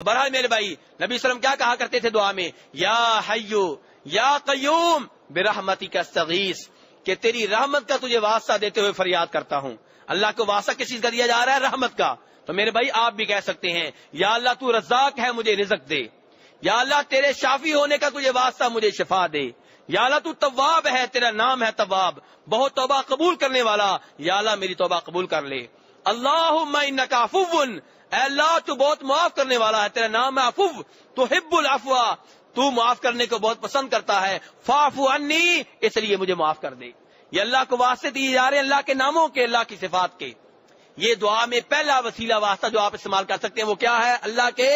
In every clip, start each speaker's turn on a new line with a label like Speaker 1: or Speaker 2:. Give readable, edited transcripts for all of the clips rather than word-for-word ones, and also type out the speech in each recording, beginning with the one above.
Speaker 1: بہرحال میرے بھائی، نبی صلی اللہ علیہ وسلم کیا کہا کرتے تھے دعا میں؟ یا حیو یا قیوم برحمتک استغیث، کہ تیری رحمت کا تجھے واسطہ دیتے ہوئے فریاد کرتا ہوں۔ اللہ کو واسطہ کس چیز کا دیا جا رہا ہے؟ رحمت کا۔ تو میرے بھائی آپ بھی کہہ سکتے ہیں یا اللہ تو رزاق ہے، مجھے رزق دے۔ یا اللہ تیرے شافی ہونے کا تجھے واسطہ، مجھے شفا دے۔ یا اللہ تو تواب ہے، تیرا نام ہے تواب، بہت توبہ قبول کرنے والا، یا اللہ میری توبہ قبول کر لے۔ اللہم انک عفو، اے اللہ تو بہت معاف کرنے والا ہے، تیرا نام ہے عفو، تحب العفو، تو معاف کرنے کو بہت پسند کرتا ہے، فاعف عنی، اس لیے مجھے معاف کر دے۔ یہ اللہ کو واسطے دیے جا رہے ہیں، اللہ کے ناموں کے، اللہ کی صفات کے۔ یہ دعا میں پہلا وسیلہ واسطہ جو آپ استعمال کر سکتے ہیں وہ کیا ہے؟ اللہ کے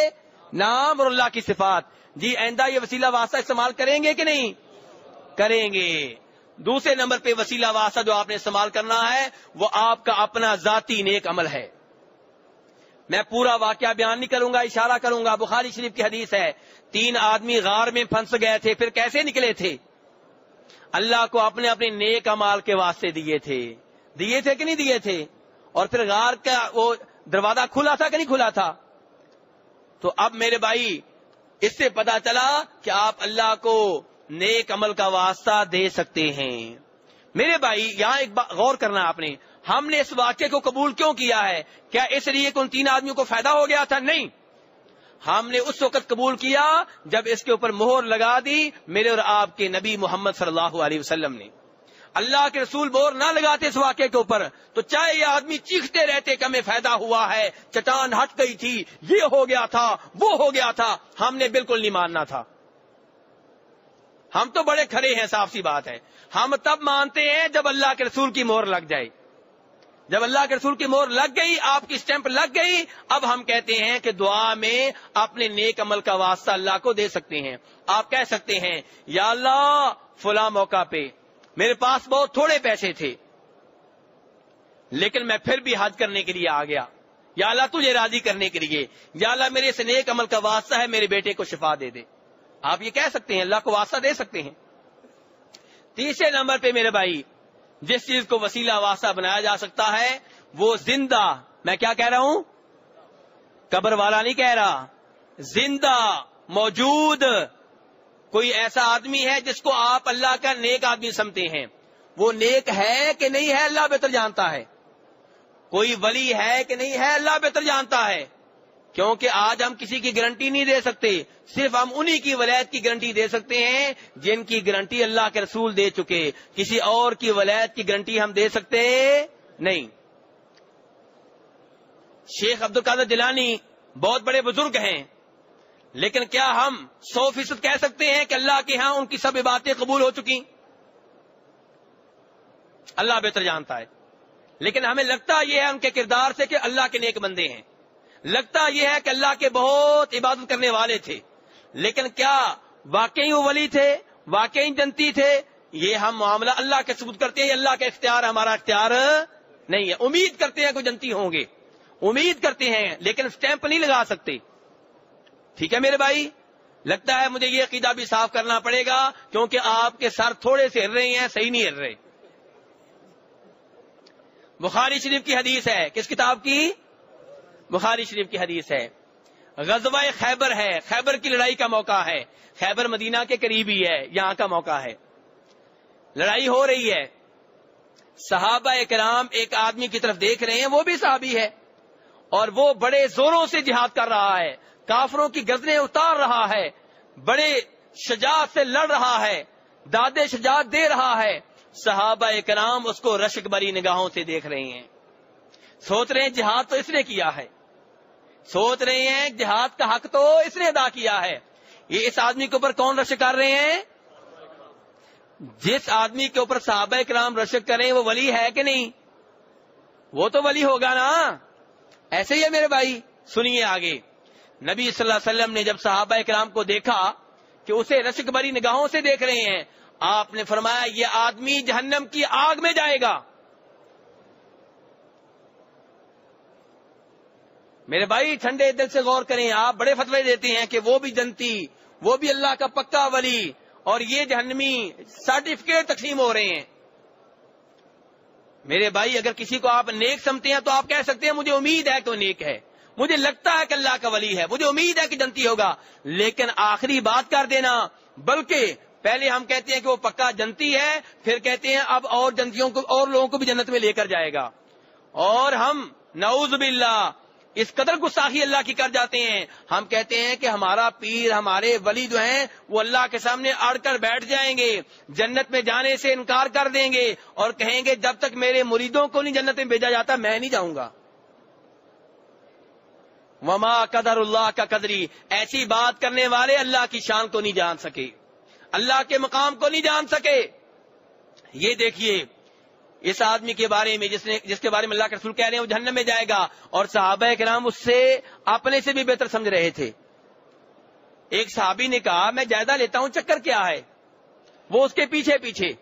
Speaker 1: نام اور اللہ کی صفات۔ جی آئندہ یہ وسیلہ واسطہ استعمال کریں گے کہ نہیں؟ کریں گے۔ دوسرے نمبر پہ وسیلہ واسطہ جو آپ نے استعمال کرنا ہے وہ آپ کا اپنا ذاتی نیک عمل ہے۔ میں پورا واقعہ بیان نہیں کروں گا، اشارہ کروں گا۔ بخاری شریف کی حدیث ہے، 3 آدمی غار میں پھنس گئے تھے، پھر کیسے نکلے تھے؟ اللہ کو اپنے اپنے نیک اعمال کے واسطے دیے تھے کہ نہیں دیے تھے؟ اور پھر غار کا وہ دروازہ کھلا تھا کہ نہیں کھلا تھا؟ تو اب میرے بھائی اس سے پتا چلا کہ آپ اللہ کو نیک عمل کا واسطہ دے سکتے ہیں۔ میرے بھائی یہاں ایک بات غور کرنا آپ نے، ہم نے اس واقعے کو قبول کیوں کیا ہے؟ کیا اس لیے کہ ان 3 آدمیوں کو فائدہ ہو گیا تھا؟ نہیں، ہم نے اس وقت قبول کیا جب اس کے اوپر مہر لگا دی میرے اور آپ کے نبی محمد صلی اللہ علیہ وسلم نے۔ اللہ کے رسول مہر نہ لگاتے اس واقعے کے اوپر تو چاہے یہ آدمی چیختے رہتے کہ ہمیں فائدہ ہوا ہے، چٹان ہٹ گئی تھی، یہ ہو گیا تھا، وہ ہو گیا تھا، ہم نے بالکل نہیں ماننا تھا۔ ہم تو بڑے کھڑے ہیں، صاف سی بات ہے۔ ہم تب مانتے ہیں جب اللہ کے رسول کی مہر لگ جائے۔ جب اللہ کے رسول کی مہر لگ گئی، آپ کی اسٹیمپ لگ گئی، اب ہم کہتے ہیں کہ دعا میں اپنے نیک عمل کا واسطہ اللہ کو دے سکتے ہیں۔ آپ کہہ سکتے ہیں یا اللہ فلاں موقع پہ میرے پاس بہت تھوڑے پیسے تھے لیکن میں پھر بھی حج کرنے کے لیے آ گیا، یا اللہ تجھے راضی کرنے کے لیے، یا اللہ میرے اس نیک عمل کا واسطہ ہے، میرے بیٹے کو شفا دے دے۔ آپ یہ کہہ سکتے ہیں، اللہ کو واسطہ دے سکتے ہیں۔ تیسرے نمبر پہ میرے بھائی جس چیز کو وسیلہ واسطہ بنایا جا سکتا ہے وہ زندہ، میں کیا کہہ رہا ہوں؟ قبر والا نہیں کہہ رہا، زندہ موجود کوئی ایسا آدمی ہے جس کو آپ اللہ کا نیک آدمی سمجھتے ہیں، وہ نیک ہے کہ نہیں ہے اللہ بہتر جانتا ہے۔ کوئی ولی ہے کہ نہیں ہے اللہ بہتر جانتا ہے، کیونکہ آج ہم کسی کی گارنٹی نہیں دے سکتے، صرف ہم انہی کی ولایت کی گارنٹی دے سکتے ہیں جن کی گارنٹی اللہ کے رسول دے چکے، کسی اور کی ولایت کی گارنٹی ہم دے سکتے نہیں۔ شیخ عبد القادر جیلانی بہت بڑے بزرگ ہیں، لیکن کیا ہم 100% کہہ سکتے ہیں کہ اللہ کے ہاں ان کی سب باتیں قبول ہو چکی؟ اللہ بہتر جانتا ہے، لیکن ہمیں لگتا یہ ہے ان کے کردار سے کہ اللہ کے نیک بندے ہیں، لگتا یہ ہے کہ اللہ کے بہت عبادت کرنے والے تھے، لیکن کیا واقعی وہ ولی تھے، واقعی جنتی تھے؟ یہ ہم معاملہ اللہ کے ثبوت کرتے ہیں، اللہ کا اختیار ہمارا اختیار نہیں ہے۔ امید کرتے ہیں کوئی جنتی ہوں گے، امید کرتے ہیں لیکن سٹیمپ نہیں لگا سکتے۔ ٹھیک ہے میرے بھائی، لگتا ہے مجھے یہ عقیدہ بھی صاف کرنا پڑے گا کیونکہ آپ کے سر تھوڑے سے ہل رہے ہیں، صحیح نہیں ہل رہے۔ بخاری شریف کی حدیث ہے، کس کتاب کی؟ بخاری شریف کی حدیث ہے، غزوہ خیبر ہے، خیبر کی لڑائی کا موقع ہے، خیبر مدینہ کے قریب ہی ہے، یہاں کا موقع ہے، لڑائی ہو رہی ہے، صحابہ کرام ایک آدمی کی طرف دیکھ رہے ہیں، وہ بھی صحابی ہے اور وہ بڑے زوروں سے جہاد کر رہا ہے، کافروں کی گردنیں اتار رہا ہے، بڑے شجاعت سے لڑ رہا ہے، دادے شجاعت دے رہا ہے۔ صحابہ کرام اس کو رشک بری نگاہوں سے دیکھ رہے ہیں، سوچ رہے ہیں جہاد تو اس نے کیا ہے، سوچ رہے ہیں جہاد کا حق تو اس نے ادا کیا ہے، یہ اس آدمی کے اوپر کون رشک کر رہے ہیں؟ جس آدمی کے اوپر صحابہ کرام رشک کریں وہ ولی ہے کہ نہیں؟ وہ تو ولی ہوگا نا۔ ایسے ہی ہے میرے بھائی، سنیے آگے۔ نبی صلی اللہ علیہ وسلم نے جب صحابہ کرام کو دیکھا کہ اسے رشک بری نگاہوں سے دیکھ رہے ہیں، آپ نے فرمایا یہ آدمی جہنم کی آگ میں جائے گا۔ میرے بھائی ٹھنڈے دل سے غور کریں، آپ بڑے فتوے دیتے ہیں کہ وہ بھی جنتی، وہ بھی اللہ کا پکا ولی اور یہ جہنمی، سرٹیفکیٹ تقسیم ہو رہے ہیں۔ میرے بھائی اگر کسی کو آپ نیک سمجھتے ہیں تو آپ کہہ سکتے ہیں مجھے امید ہے کہ وہ نیک ہے، مجھے لگتا ہے کہ اللہ کا ولی ہے, مجھے امید ہے کہ جنتی ہوگا, لیکن آخری بات کر دینا. بلکہ پہلے ہم کہتے ہیں کہ وہ پکا جنتی ہے, پھر کہتے ہیں اب اور جنتیوں کو اور لوگوں کو بھی جنت میں لے کر جائے گا. اور ہم نعوذ باللہ اس قدر گستاخی اللہ کی کر جاتے ہیں, ہم کہتے ہیں کہ ہمارا پیر, ہمارے ولی جو ہیں وہ اللہ کے سامنے اڑ کر بیٹھ جائیں گے, جنت میں جانے سے انکار کر دیں گے اور کہیں گے جب تک میرے مریدوں کو نہیں جنت میں بھیجا جاتا میں نہیں جاؤں گا. وما قدر اللہ کا قدری, ایسی بات کرنے والے اللہ کی شان کو نہیں جان سکے, اللہ کے مقام کو نہیں جان سکے. یہ دیکھیے اس آدمی کے بارے میں جس کے بارے میں اللہ کے رسول کہہ رہے ہیں وہ جہنم میں جائے گا, اور صحابہ کرام اس سے اپنے سے بھی بہتر سمجھ رہے تھے. ایک صحابی نے کہا میں جائزہ لیتا ہوں چکر کیا ہے, وہ اس کے پیچھے پیچھے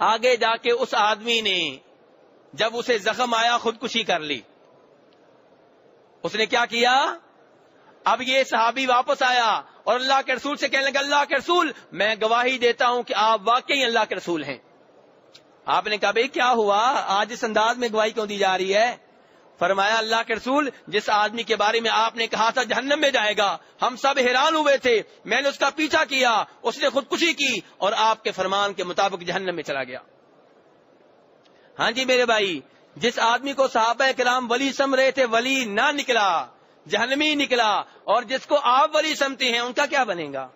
Speaker 1: آگے جا کے اس آدمی نے جب اسے زخم آیا خودکشی کر لی. اس نے کیا کیا, اب یہ صحابی واپس آیا اور اللہ کے رسول سے کہنے لگا اللہ کے رسول میں گواہی دیتا ہوں کہ آپ واقعی اللہ کے رسول ہیں. آپ نے کہا بھئی کیا ہوا, آج اس انداز میں گواہی کیوں دی جا رہی ہے؟ فرمایا اللہ کے رسول جس آدمی کے بارے میں آپ نے کہا تھا جہنم میں جائے گا, ہم سب حیران ہوئے تھے, میں نے اس کا پیچھا کیا, اس نے خودکشی کی اور آپ کے فرمان کے مطابق جہنم میں چلا گیا. ہاں جی میرے بھائی, جس آدمی کو صحابہ کرام ولی سمجھ رہے تھے ولی نہ نکلا, جہنمی نکلا, اور جس کو آپ ولی سمجھتے ہیں ان کا کیا بنے گا؟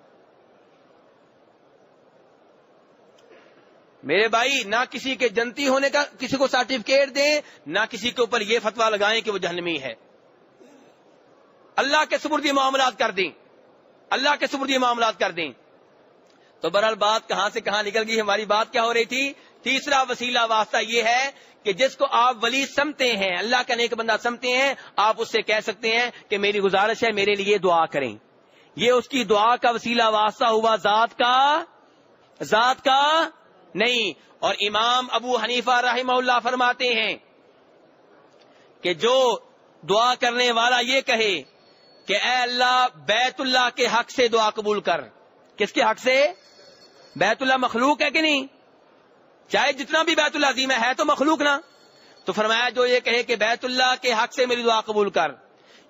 Speaker 1: میرے بھائی نہ کسی کے جنتی ہونے کا کسی کو سرٹیفکیٹ دیں, نہ کسی کے اوپر یہ فتویٰ لگائیں کہ وہ جہنمی ہے. اللہ کے سپرد یہ معاملات کر دیں, اللہ کے سپرد یہ معاملات کر دیں. تو بہرحال بات کہاں سے کہاں نکل گئی, ہماری بات کیا ہو رہی تھی؟ تیسرا وسیلہ واسطہ یہ ہے کہ جس کو آپ ولی سمجھتے ہیں, اللہ کا نیک بندہ سمجھتے ہیں, آپ اس سے کہہ سکتے ہیں کہ میری گزارش ہے میرے لیے دعا کریں. یہ اس کی دعا کا وسیلہ واسطہ ہوا, ذات کا نہیں. اور امام ابو حنیفہ رحمہ اللہ فرماتے ہیں کہ جو دعا کرنے والا یہ کہے کہ اے اللہ بیت اللہ کے حق سے دعا قبول کر. کس کے حق سے؟ بیت اللہ مخلوق ہے کہ نہیں؟ چاہے جتنا بھی بیت اللہ عظیم ہے تو مخلوق نا. تو فرمایا جو یہ کہے کہ بیت اللہ کے حق سے میری دعا قبول کر,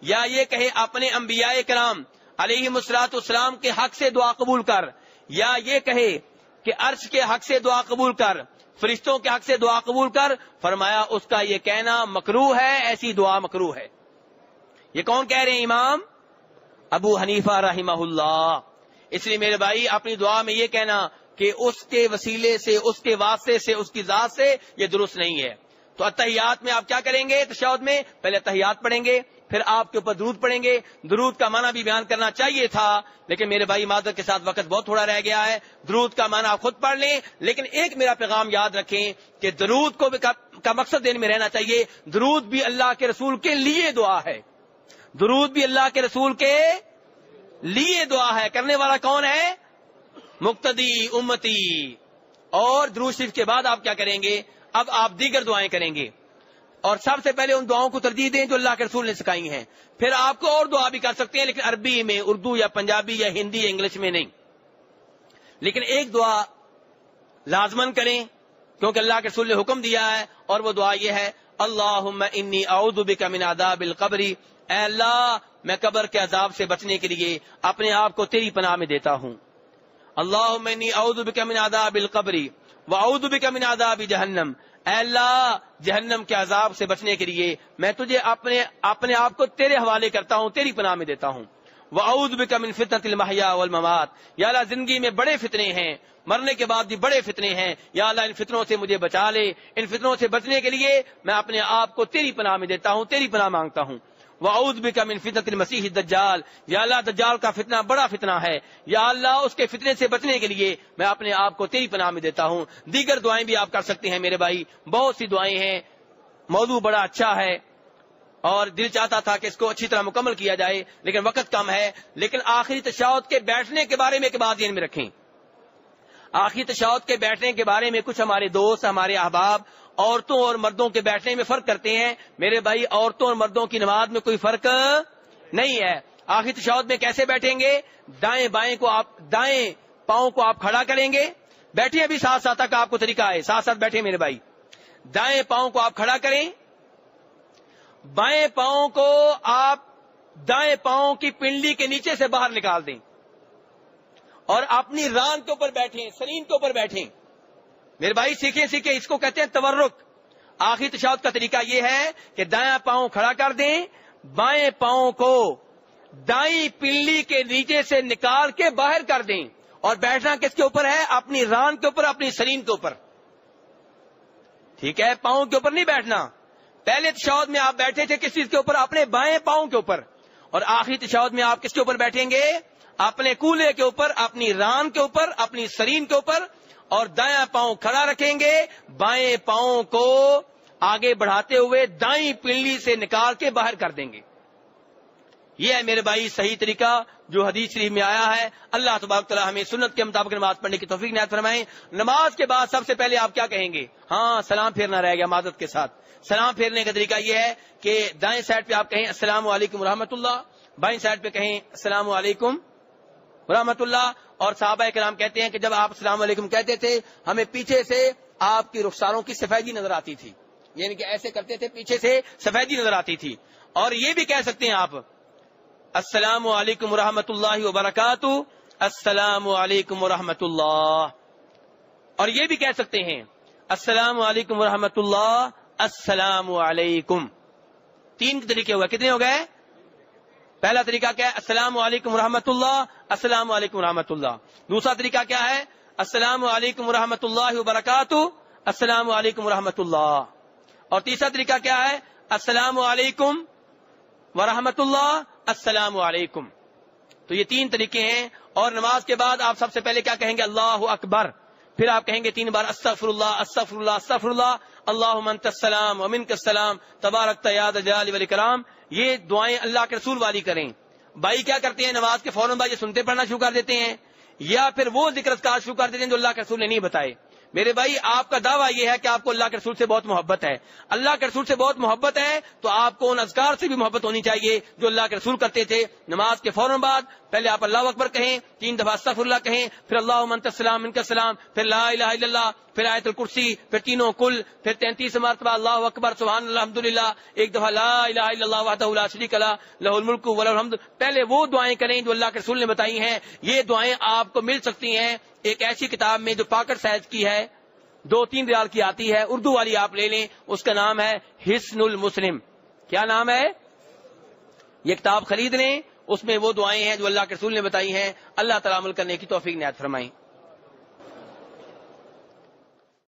Speaker 1: یا یہ کہے اپنے انبیاء کرام علیہم الصلوۃ والسلام کے حق سے دعا قبول کر, یا یہ کہے کہ عرش کے حق سے دعا قبول کر, فرشتوں کے حق سے دعا قبول کر, فرمایا اس کا یہ کہنا مکروہ ہے, ایسی دعا مکروہ ہے. یہ کون کہہ رہے ہیں؟ امام ابو حنیفہ رحمہ اللہ. اس لیے میرے بھائی اپنی دعا میں یہ کہنا کہ اس کے وسیلے سے, اس کے واسطے سے, اس کی ذات سے, یہ درست نہیں ہے. تو اتحیات میں آپ کیا کریں گے؟ تشہد میں پہلے اتحیات پڑھیں گے, پھر آپ کے اوپر درود پڑھیں گے. درود کا معنی بھی بیان کرنا چاہیے تھا, لیکن میرے بھائی معذرت کے ساتھ وقت بہت تھوڑا رہ گیا ہے. درود کا معنی آپ خود پڑھ لیں, لیکن ایک میرا پیغام یاد رکھیں کہ درود کو کا مقصد دین میں رہنا چاہیے. درود بھی اللہ کے رسول کے لیے دعا ہے, درود بھی اللہ کے رسول کے لیے دعا ہے. کرنے والا کون ہے؟ مقتدی امتی. اور درود شریف کے بعد آپ کیا کریں گے؟ اب آپ دیگر دعائیں کریں گے, اور سب سے پہلے ان دعاؤں کو ترجیح دیں جو اللہ کے رسول نے سکھائی ہیں. پھر آپ کو اور دعا بھی کر سکتے ہیں, لیکن عربی میں, اردو یا پنجابی یا ہندی یا انگلش میں نہیں. لیکن ایک دعا لازمن کریں کیونکہ اللہ کے رسول نے حکم دیا ہے, اور وہ دعا یہ ہے اللہم انی اعوذ بک من عذاب القبر, اے اللہ میں قبر کے عذاب سے بچنے کے لیے اپنے آپ کو تیری پناہ میں دیتا ہوں. اللہم انی اعوذ بک من عذاب القبر واعوذ بک من عذاب جہنم, اے اللہ جہنم کے عذاب سے بچنے کے لیے میں تجھے اپنے آپ کو تیرے حوالے کرتا ہوں, تیری پناہ میں دیتا ہوں. وَأَعُوذُ بِكَ مِنْ فِتْنَةِ الْمَحْيَا وَالْمَمَاتِ, یا اللہ زندگی میں بڑے فتنے ہیں, مرنے کے بعد بھی بڑے فتنے ہیں, یا اللہ ان فتنوں سے مجھے بچا لے. ان فتنوں سے بچنے کے لیے میں اپنے آپ کو تیری پناہ میں دیتا ہوں, تیری پناہ مانگتا ہوں. وَأَعُوذُ بِكَ مِنْ فِتْنَةِ الْمَسِيحِ الدَّجَّالِ, یا اللہ دجال کا فتنہ بڑا فتنہ ہے, یا اللہ اس کے فتنے سے بچنے کے لیے میں اپنے آپ کو تیری پناہ میں دیتا ہوں. دیگر دعائیں بھی آپ کر سکتے ہیں میرے بھائی, بہت سی دعائیں ہیں. موضوع بڑا اچھا ہے اور دل چاہتا تھا کہ اس کو اچھی طرح مکمل کیا جائے, لیکن وقت کم ہے. لیکن آخری تشہد کے بیٹھنے کے بارے میں ایک بات ذہن میں رکھیں. آخری تشہد کے بیٹھنے کے بارے میں کچھ ہمارے دوست, ہمارے احباب عورتوں اور مردوں کے بیٹھنے میں فرق کرتے ہیں. میرے بھائی عورتوں اور مردوں کی نماز میں کوئی فرق نہیں ہے. آخری تشہد میں کیسے بیٹھیں گے؟ دائیں پاؤں کو آپ کھڑا کریں گے. بیٹھیں ابھی ساتھ ساتھ تک آپ کو طریقہ ہے, ساتھ ساتھ بیٹھیں میرے بھائی. دائیں پاؤں کو آپ کھڑا کریں, بائیں پاؤں کو آپ دائیں پاؤں کی پنڈلی کے نیچے سے باہر نکال دیں اور اپنی ران کے اوپر بیٹھیں, سرین کے اوپر بیٹھیں. میرے بھائی سیکھیں, اس کو کہتے ہیں تورک. آخری تشہد کا طریقہ یہ ہے کہ دایاں پاؤں کھڑا کر دیں, بائیں پاؤں کو دائیں پنڈلی کے نیچے سے نکال کے باہر کر دیں, اور بیٹھنا کس کے اوپر ہے؟ اپنی ران کے اوپر, اپنی سرین کے اوپر. ٹھیک ہے, پاؤں کے اوپر نہیں بیٹھنا. پہلے تشہد میں آپ بیٹھے تھے کس چیز کے اوپر؟ اپنے بائیں پاؤں کے اوپر. اور آخری تشہد میں آپ کس کے اوپر بیٹھیں گے؟ اپنے کولے کے اوپر, اپنی ران کے اوپر, اپنی سرین کے اوپر, اور دایاں پاؤں کھڑا رکھیں گے, بائیں پاؤں کو آگے بڑھاتے ہوئے دائیں پنڈلی سے نکال کے باہر کر دیں گے. یہ ہے میرے بھائی صحیح طریقہ جو حدیث شریف میں آیا ہے. اللہ تبارک تعالیٰ ہمیں سنت کے مطابق نماز پڑھنے کی توفیق عنایت فرمائیں. نماز کے بعد سب سے پہلے آپ کیا کہیں گے؟ ہاں, سلام پھیرنا رہ گیا معذرت کے ساتھ. سلام پھیرنے کا طریقہ یہ ہے کہ دائیں سائڈ پہ آپ کہیں السلام علیکم ورحمۃ اللہ, بائیں سائڈ پہ کہیں السلام علیکم ورحمۃ اللہ. اور صحابہ کرام کہتے ہیں کہ جب آپ السلام علیکم کہتے تھے ہمیں پیچھے سے آپ کی رخساروں کی سفیدی نظر آتی تھی, یعنی کہ ایسے کرتے تھے پیچھے سے سفیدی نظر آتی تھی. اور یہ بھی کہہ سکتے ہیں آپ السلام علیکم ورحمۃ اللہ وبرکاتہ, السلام علیکم ورحمۃ اللہ. اور یہ بھی کہہ سکتے ہیں السلام علیکم ورحمۃ اللہ, السلام علیکم. 3 طریقے ہوئے. کتنے ہو گئے؟ پہلا طریقہ کیا ہے؟ السلام علیکم ورحمۃ اللہ, السلام علیکم ورحمۃ اللہ. دوسرا طریقہ کیا ہے؟ السلام علیکم ورحمۃ اللہ وبرکاتہ, السلام علیکم ورحمۃ اللہ. اور تیسرا طریقہ کیا ہے؟ السلام علیکم ورحمۃ اللہ, السلام علیکم. تو یہ 3 طریقے ہیں. اور نماز کے بعد آپ سب سے پہلے کیا کہیں گے؟ اللہ اکبر. پھر آپ کہیں گے 3 بار استغفر اللہ, استغفر اللہ, استغفر اللہ, اللہم انت السلام ومنک السلام تبارکت یا ذا الجلال والاکرام. یہ دعائیں اللہ کے رسول والی کریں. بھائی کیا کرتے ہیں نماز کے فوراً بعد یہ سنتے پڑھنا شروع کر دیتے ہیں, یا پھر وہ ذکر اذکار شروع کر دیتے ہیں جو اللہ کے رسول نے نہیں بتائے. میرے بھائی آپ کا دعویٰ یہ ہے کہ آپ کو اللہ کے رسول سے بہت محبت ہے. اللہ کے رسول سے بہت محبت ہے تو آپ کو ان اذکار سے بھی محبت ہونی چاہیے جو اللہ کے رسول کرتے تھے. نماز کے فوراً بعد پہلے آپ اللہ اکبر کہیں, 3 دفعہ استغفر اللہ کہیں, پھر اللہم انت السلام منک السلام, پھر لا الہ الا اللہ, پھر آیت الکرسی, پھر تینوں کل, پھر 33 مرتبہ اللہ اکبر سبحان اللہ الحمدللہ, 1 دفعہ لا الہ الا اللہ وحدہ لا شریک لہ لہ الملک ولہ الحمد. پہلے وہ دعائیں کریں جو اللہ کے رسول نے بتائی ہیں. یہ دعائیں آپ کو مل سکتی ہیں ایک ایسی کتاب میں جو پاکٹ سائز کی ہے, 2-3 ریال کی آتی ہے, اردو والی آپ لے لیں, اس کا نام ہے حصن المسلم. کیا نام ہے؟ یہ کتاب خرید لیں, اس میں وہ دعائیں ہیں جو اللہ کے رسول نے بتائی ہیں. اللہ تعالیٰ عمل کرنے کی توفیق عنایت فرمائیں.